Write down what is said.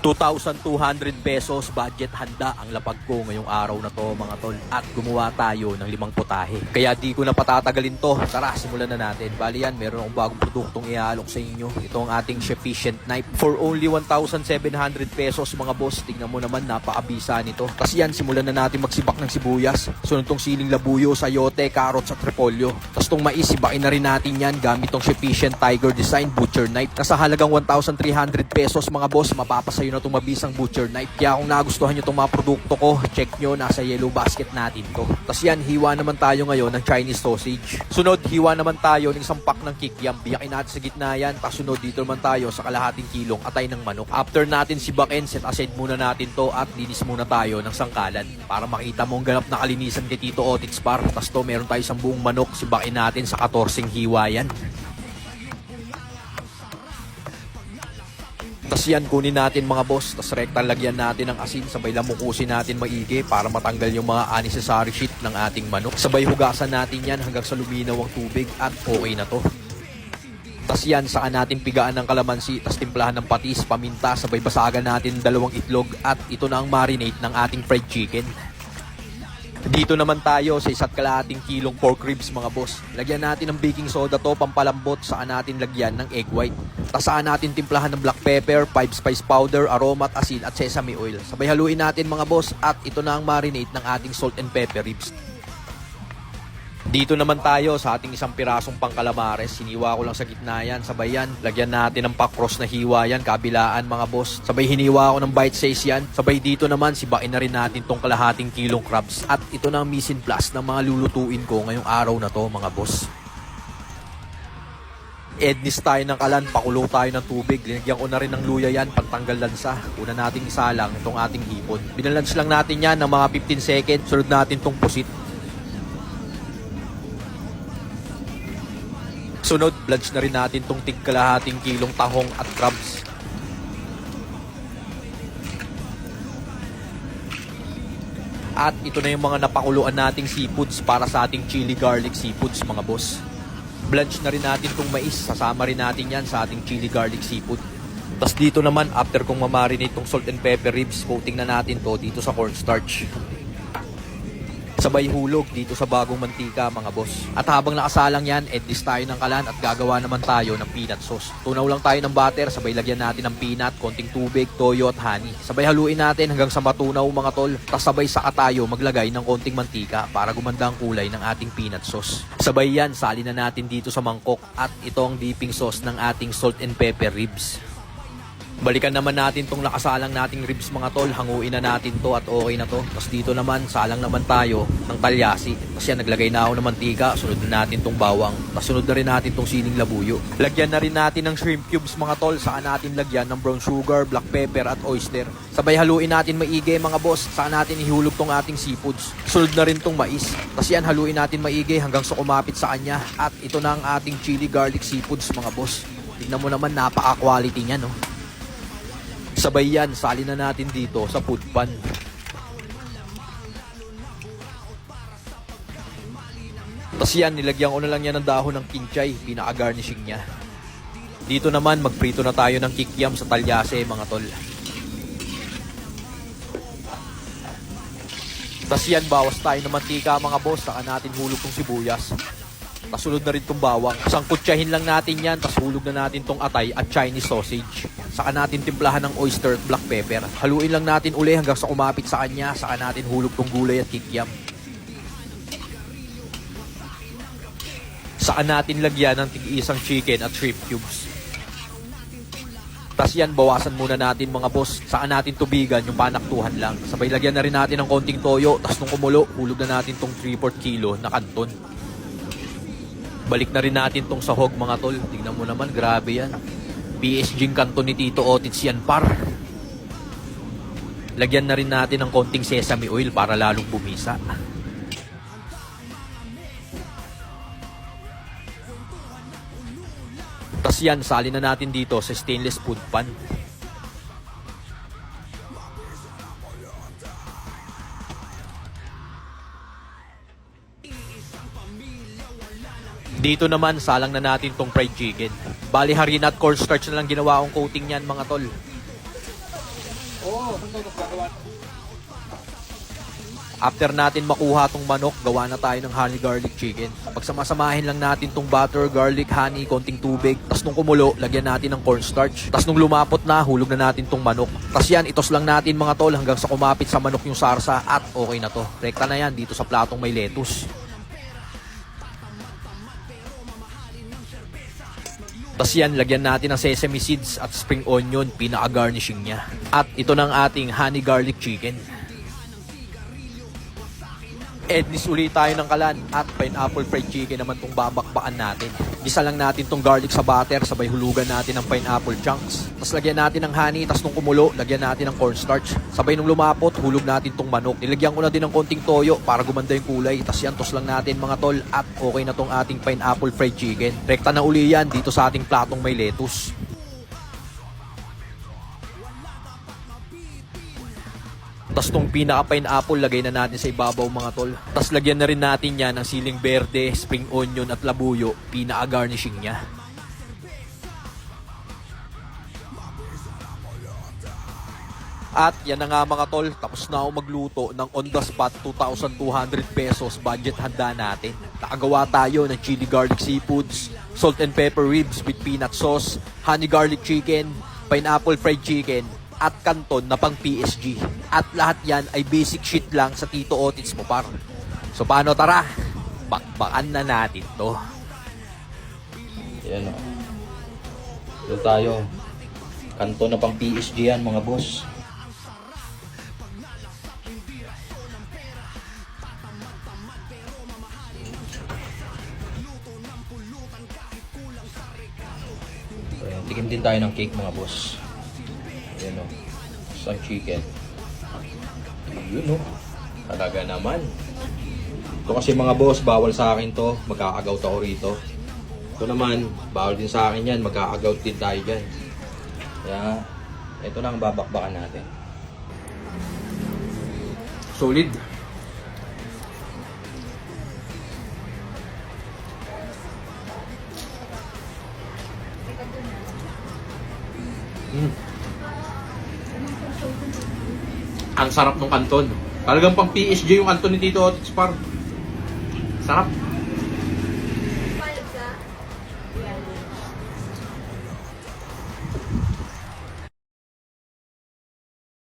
2,200 pesos budget handa ang lapag ko ngayong araw na to mga tol. At gumawa tayo ng 5 putahe. Kaya di ko na patatagalin to. Tara, simulan na natin. Bali yan, meron akong bagong produktong iaalok sa inyo. Ito ang ating Chefficient Knife. For only 1,700 pesos mga boss. Tingnan mo naman, napakabisa nito. Kasi yan, simulan na natin magsibak ng sibuyas. Sunod tong siling labuyo, sayote, carrots at repolyo. Tapos tong mais, sibakin na rin natin yan gamit tong Chefficient Tiger Design Butcher Knife. Nasa halagang 1,300 pesos mga boss, mapapasayo na itong mabisang butcher knife. Kaya kung nagustuhan nyo itong mga produkto ko, check nyo, nasa yellow basket natin to. Tapos yan, hiwa naman tayo ngayon ng Chinese sausage. Sunod, hiwa naman tayo ng isang pack ng kikiam. Biyakin natin sa gitna yan. Tapos sunod, dito naman tayo sa kalahating kilong atay ng manok. After natin sibakin, set aside muna natin to at linis muna tayo ng sangkalan. Para makita mo ang ganap na kalinisan kay Tito Otit's Bar. Tapos to, meron tayo isang buong manok. Sibakin natin sa 14 hiwa yan. Tapos yan, kunin natin mga boss. Tapos rektal lagyan natin ng asin. Sabay lamukusin natin maigi para matanggal yung mga unnecessary shit ng ating manok. Sabay hugasan natin yan hanggang sa luminaw ang tubig at okay na to. Tapos yan, saan natin pigaan ng kalamansi. Tapos timplahan ng patis, paminta. Sabay basagan natin 2 itlog. At ito na ang marinade ng ating fried chicken. Dito naman tayo sa 1.5 kilong pork ribs mga boss. Lagyan natin ng baking soda to, pampalambot. Saan natin lagyan ng egg white. Tapos saan natin timplahan ng black pepper, 5 spice powder, aroma at asin at sesame oil. Sabay haluin natin mga boss at ito na ang marinade ng ating salt and pepper ribs. Dito naman tayo sa ating isang pirasong pangkalamares. Hiniwa ko lang sa gitna yan. Sabay yan, lagyan natin ng pakros na hiwa yan, kabilaan mga boss. Sabay hiniwa ko ng bite size yan. Sabay dito naman, sibakin na rin natin tong kalahating kilong crabs. At ito na ang mise en place ng mga lulutuin ko ngayong araw na to mga boss. Ednis tayo ng kalan, pakulo tayo ng tubig. Linagyan ko na rin ng luya yan, pantanggal lansa. Una nating isalang itong ating hipon. Binalance lang natin yan ng mga 15 seconds. Sunod natin tong pusit. Sunod, blanch na rin natin itong tig-kalahating kilong tahong at crabs. At ito na yung mga napakuluan nating seafoods para sa ating chili garlic seafoods mga boss. Blanch na rin natin itong mais, sasama rin natin yan sa ating chili garlic seafood. Tapos dito naman, after kong mamarinate itong salt and pepper ribs, coating na natin to dito sa cornstarch. Sabay hulog dito sa bagong mantika mga boss. At habang nakasalang yan, edlis tayo ng kalan at gagawa naman tayo ng peanut sauce. Tunaw lang tayo ng butter, sabay lagyan natin ng peanut, konting tubig, toyo at honey. Sabay haluin natin hanggang sa matunaw mga tol. Tapos sabay saka tayo maglagay ng konting mantika para gumanda ang kulay ng ating peanut sauce. Sabay yan, salin na natin dito sa mangkok at ito ang dipping sauce ng ating salt and pepper ribs. Balikan naman natin tong nakasalang nating ribs mga tol. Hanguin na natin to at okay na to. Tapos dito naman, salang naman tayo ng talyasi. Tapos yan, naglagay na ako ng mantika. Sunod na natin tong bawang. Tapos sunod na rin natin tong siling labuyo. Lagyan na rin natin ng shrimp cubes mga tol. Saan natin lagyan ng brown sugar, black pepper at oyster. Sabay haluin natin maigi mga boss. Saan natin ihulog tong ating seafoods. Sunod na rin tong mais. Tapos yan, haluin natin maigi hanggang sa kumapit sa kanya. At ito na ang ating chili garlic seafoods mga boss. Tignan mo naman, napaka-quality niya no. Sabay yan, salin na natin dito sa food pan. Tapos yan, nilagyan ko na lang yan ng dahon ng kinchay, pinaka-garnishing niya. Dito naman, magprito na tayo ng kikiam sa talyase mga tol. Tapos yan, bawas tayo ng mantika mga boss, saka natin hulog tong sibuyas. Tapos sunod na rin tong bawang. Sangkutsahin lang natin yan, tapos hulog na natin tong atay at Chinese sausage. Saka natin timplahan ng oyster at black pepper. Haluin lang natin uli hanggang sa kumapit sa kanya. Saka natin hulog tong gulay at kikiam. Saka natin lagyan ng tig-isang chicken at shrimp cubes. Tapos yan, bawasan muna natin mga boss. Saka natin tubigan yung panaktuhan lang. Sabay lagyan na rin natin ng konting toyo. Tapos nung kumulo, hulog na natin tong 3/4 kilo na kanton. Balik na rin natin tong sahog mga tol. Tignan mo naman, grabe yan. PSG kanton ni Tito Otit's yan par. Lagyan na rin natin ng konting sesame oil para lalong bumisa. Tapos yan, salin na natin dito sa stainless food pan. Dito naman, salang na natin tong fried chicken. Bali, harina at cornstarch na lang ginawa akong coating niyan mga tol. After natin makuha tong manok, gawa na tayo ng honey garlic chicken. Pagsamasamahin lang natin tong butter, garlic, honey, konting tubig. Tapos nung kumulo, lagyan natin ng cornstarch. Tapos nung lumapot na, hulog na natin tong manok. Tapos yan, itos lang natin mga tol hanggang sa kumapit sa manok yung sarsa at okay na to. Rekta na yan dito sa platong may lettuce. Tapos yan, lagyan natin ng sesame seeds at spring onion, pinaka-garnishing niya. At ito ng ating honey garlic chicken. Ednis ulit tayo ng kalan at pineapple fried chicken naman tong babakbakan natin. Gisa lang natin tong garlic sa butter, sabay hulugan natin ng pineapple chunks. Tapos lagyan natin ng honey, tapos nung kumulo, lagyan natin ng cornstarch. Sabay nung lumapot, hulog natin tong manok. Nilagyan ko na din ng konting toyo para gumanda yung kulay. Tapos yan, tos lang natin mga tol at okay na tong ating pineapple fried chicken. Rekta na uli yan dito sa ating platong may lettuce. Tapos tong pinaka-pineapple, lagay na natin sa ibabaw mga tol. Tapos lagyan na rin natin yan ng siling berde, spring onion at labuyo, pinaka-garnishing niya. At yan na nga mga tol, tapos na ako magluto ng on the spot 2,200 pesos budget handa natin. Nakagawa tayo ng chili garlic seafoods, salt and pepper ribs with peanut sauce, honey garlic chicken, pineapple fried chicken, at kanton na pang PSG. At lahat yan ay basic shit lang sa Tito Otits mo par. So paano, tara? Bakbakan na natin to. Yan o. Ito tayo. Kanton na pang PSG yan mga boss. Tikim din tayo ng cake mga boss. Ayan o. Isang chicken. Yun o. Talaga naman. Ito kasi mga boss, bawal sa akin to. Magkakagout ako rito. Ito naman, bawal din sa akin yan. Magkakagout din tayo dyan. Kaya, ito na ang babakbakan natin. Solid. Ang sarap ng kanton. Talagang pang PSG yung kanton ni Tito Otits par. Sarap.